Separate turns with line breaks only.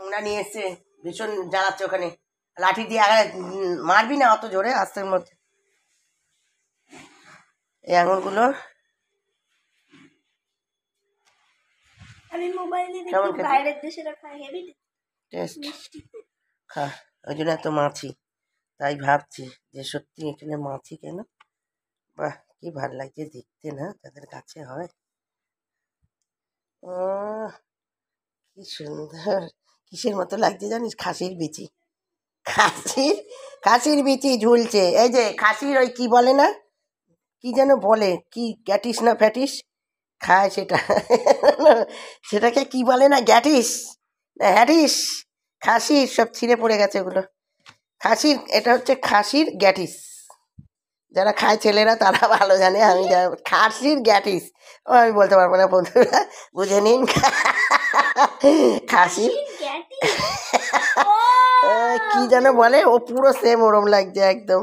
নোংরা নিয়ে এসছে, ভীষণ জ্বালাচ্ছে ওখানে। লাঠি দিয়ে আগে মারবি না অত জোরে, আস্তের মধ্যে। এই আঙুরগুলো
আমি মোবাইলে
কেমন
দেখি
খেতে?
বাইরের দেশেরা খায় হেভি
টেস্ট।
মিষ্টি।
হ্যাঁ, ওই জন্য এত মাছি। তাই ভাবছি যে সত্যি এখানে মাছি কেন। বাহ, কি ভালো লাগছে দেখতে না, তাদের কাছে হয়। ও, কি সুন্দর। কিসের মতো লাগছে জানিস? খাসির বিচি। খাসির খাসির বিচি ঝুলছে। এই যে খাসির ওই কি বলে না, কি যেন বলে, কি গ্যাটিস না ফ্যাটিস খায় সেটা। সেটাকে কি বলে না, গ্যাটিস না হ্যাটিস। খাসির সব ছিঁড়ে পড়ে গেছে ওগুলো। খাসির, এটা হচ্ছে খাসির গ্যাটিস। যারা খায় ছেলেরা তারা ভালো জানে, আমি খাসির গ্যাটিস ও আমি বলতে পারবো না, বন্ধুরা বুঝে নিন। খাসির কি যেন বলে, ও পুরো সেম ওরম লাগছে একদম।